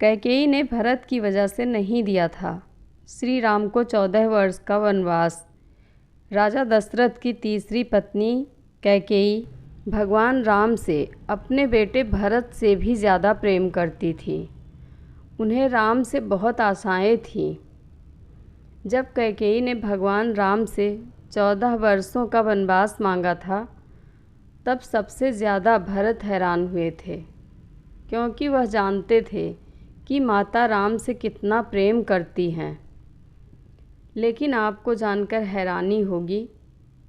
कैकेयी ने भरत की वजह से नहीं दिया था श्री राम को 14 वर्ष का वनवास। राजा दशरथ की तीसरी पत्नी कैकेयी भगवान राम से अपने बेटे भरत से भी ज़्यादा प्रेम करती थी। उन्हें राम से बहुत आशाएं थीं। जब कैकेयी ने भगवान राम से 14 वर्षों का वनवास मांगा था, तब सबसे ज़्यादा भरत हैरान हुए थे, क्योंकि वह जानते थे कि माता राम से कितना प्रेम करती हैं। लेकिन आपको जानकर हैरानी होगी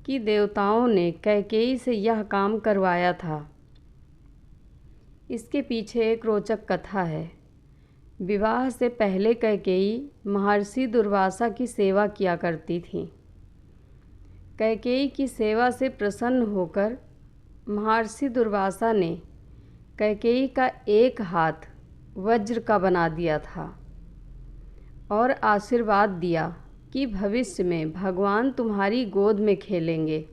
कि देवताओं ने कैकेयी से यह काम करवाया था। इसके पीछे एक रोचक कथा है। विवाह से पहले कैकेयी महर्षि दुर्वासा की सेवा किया करती थी। कैकेयी की सेवा से प्रसन्न होकर महर्षि दुर्वासा ने कैकेयी का एक हाथ वज्र का बना दिया था और आशीर्वाद दिया कि भविष्य में भगवान तुम्हारी गोद में खेलेंगे।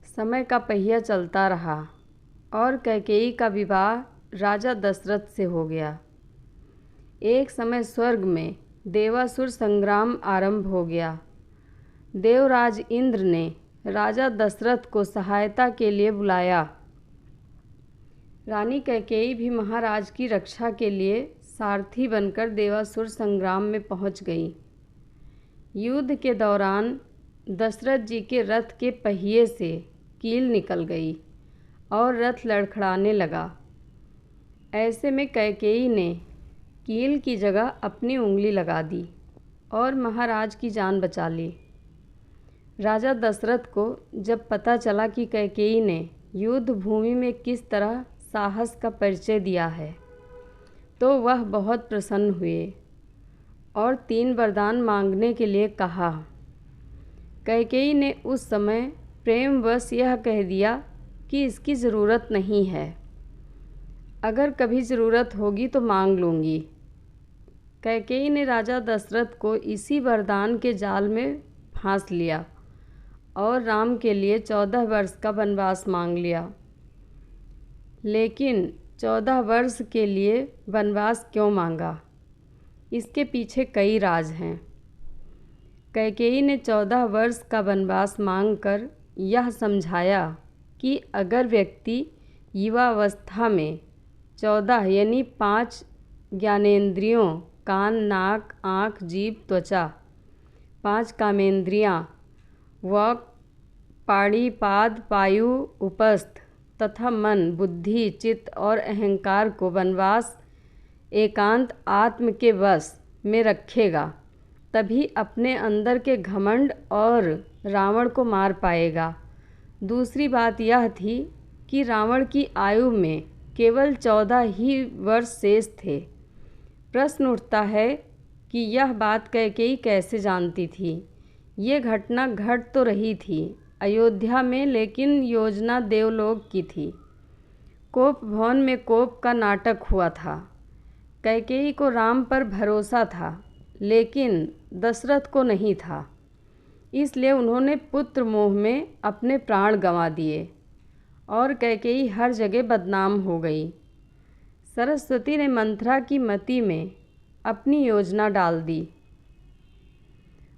समय का पहिया चलता रहा और कैकेयी का विवाह राजा दशरथ से हो गया। एक समय स्वर्ग में देवासुर संग्राम आरंभ हो गया। देवराज इंद्र ने राजा दशरथ को सहायता के लिए बुलाया। रानी कैकेयी भी महाराज की रक्षा के लिए सारथी बनकर देवासुर संग्राम में पहुंच गई। युद्ध के दौरान दशरथ जी के रथ के पहिए से कील निकल गई और रथ लड़खड़ाने लगा। ऐसे में कैकेयी ने कील की जगह अपनी उंगली लगा दी और महाराज की जान बचा ली। राजा दशरथ को जब पता चला कि कैकेयी ने युद्ध भूमि में किस तरह साहस का परिचय दिया है, तो वह बहुत प्रसन्न हुए और 3 वरदान मांगने के लिए कहा। कैकेयी ने उस समय प्रेमवश यह कह दिया कि इसकी ज़रूरत नहीं है, अगर कभी ज़रूरत होगी तो मांग लूँगी। कैकेयी ने राजा दशरथ को इसी वरदान के जाल में फांस लिया और राम के लिए 14 वर्ष का वनवास मांग लिया। लेकिन 14 वर्ष के लिए वनवास क्यों मांगा, इसके पीछे कई राज हैं। कैकेयी ने 14 वर्ष का वनवास मांगकर यह समझाया कि अगर व्यक्ति युवावस्था में 14 यानी 5 ज्ञानेंद्रियों कान, नाक, आँख, जीभ, त्वचा, 5 कामेंद्रियाँ वाक्, पाणि, पाद, पायु, उपस्थ तथा मन, बुद्धि, चित्त और अहंकार को वनवास एकांत आत्म के वश में रखेगा, तभी अपने अंदर के घमंड और रावण को मार पाएगा। दूसरी बात यह थी कि रावण की आयु में केवल 14 ही वर्ष शेष थे। प्रश्न उठता है कि यह बात कैकेयी कैसे जानती थी। ये घटना घट तो रही थी अयोध्या में, लेकिन योजना देवलोक की थी। कोप भवन में कोप का नाटक हुआ था। कैकेयी को राम पर भरोसा था, लेकिन दशरथ को नहीं था। इसलिए उन्होंने पुत्र मोह में अपने प्राण गंवा दिए और कैकेयी हर जगह बदनाम हो गई। सरस्वती ने मंथरा की मति में अपनी योजना डाल दी।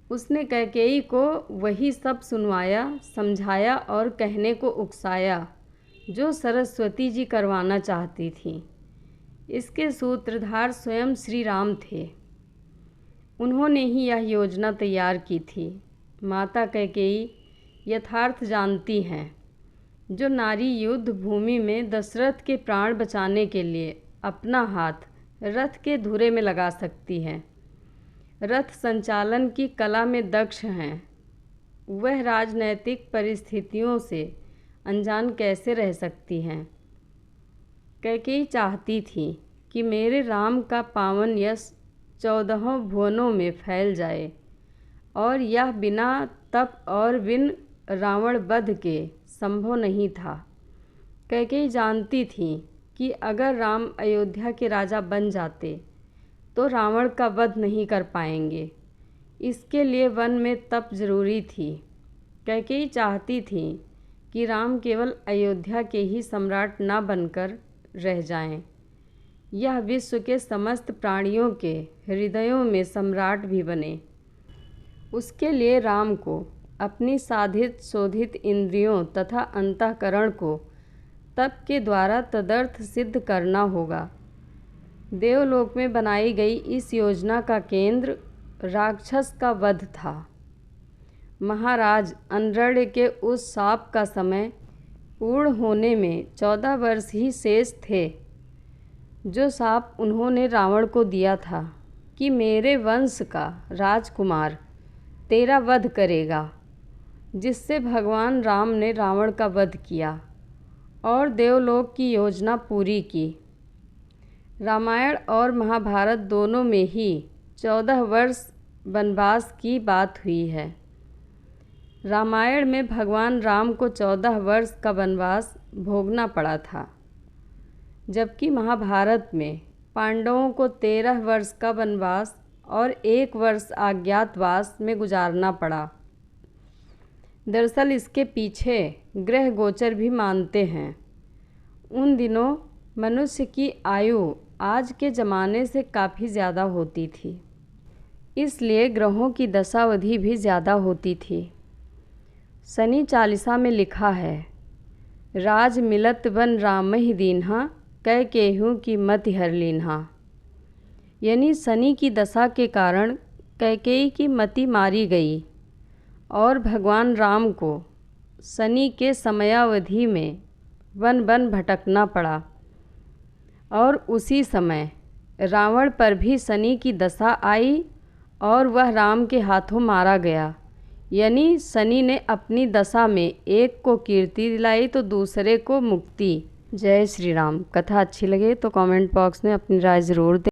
उसने कैकेयी को वही सब सुनवाया, समझाया और कहने को उकसाया जो सरस्वती जी करवाना चाहती थी। इसके सूत्रधार स्वयं श्री राम थे। उन्होंने ही यह योजना तैयार की थी। माता कैकेयी यथार्थ जानती हैं। जो नारी युद्ध भूमि में दशरथ के प्राण बचाने के लिए अपना हाथ रथ के धुरे में लगा सकती हैं, रथ संचालन की कला में दक्ष हैं, वह राजनैतिक परिस्थितियों से अनजान कैसे रह सकती हैं। कैकेयी चाहती थी कि मेरे राम का पावन यश 14 भुवनों में फैल जाए, और यह बिना तप और बिन रावण वध के संभव नहीं था। कैकेयी जानती थी कि अगर राम अयोध्या के राजा बन जाते तो रावण का वध नहीं कर पाएंगे। इसके लिए वन में तप जरूरी थी। कैकेयी चाहती थी कि राम केवल अयोध्या के ही सम्राट न बनकर रह जाएं, यह विश्व के समस्त प्राणियों के हृदयों में सम्राट भी बने। उसके लिए राम को अपनी साधित शोधित इंद्रियों तथा अंतःकरण को तप के द्वारा तदर्थ सिद्ध करना होगा। देवलोक में बनाई गई इस योजना का केंद्र राक्षस का वध था। महाराज अनरण्य के उस शाप का समय पूर्ण होने में 14 वर्ष ही शेष थे। जो शाप उन्होंने रावण को दिया था कि मेरे वंश का राजकुमार तेरा वध करेगा, जिससे भगवान राम ने रावण का वध किया और देवलोक की योजना पूरी की। रामायण और महाभारत दोनों में ही 14 वर्ष वनवास की बात हुई है। रामायण में भगवान राम को 14 वर्ष का वनवास भोगना पड़ा था, जबकि महाभारत में पांडवों को 13 वर्ष का वनवास और 1 वर्ष अज्ञातवास में गुजारना पड़ा। दरअसल इसके पीछे ग्रह गोचर भी मानते हैं। उन दिनों मनुष्य की आयु आज के ज़माने से काफ़ी ज़्यादा होती थी, इसलिए ग्रहों की दशावधि भी ज़्यादा होती थी। शनि चालीसा में लिखा है, राज मिलत बन राम ही दीन्हा, कह केहूँ की मति हर लीन्हा। यानी शनि की दशा के कारण कैकेयी की मति मारी गई और भगवान राम को शनि के समयावधि में वन वन भटकना पड़ा। और उसी समय रावण पर भी शनि की दशा आई और वह राम के हाथों मारा गया। यानी शनि ने अपनी दशा में एक को कीर्ति दिलाई तो दूसरे को मुक्ति। जय श्री राम। कथा अच्छी लगे तो कमेंट बॉक्स में अपनी राय ज़रूर दें।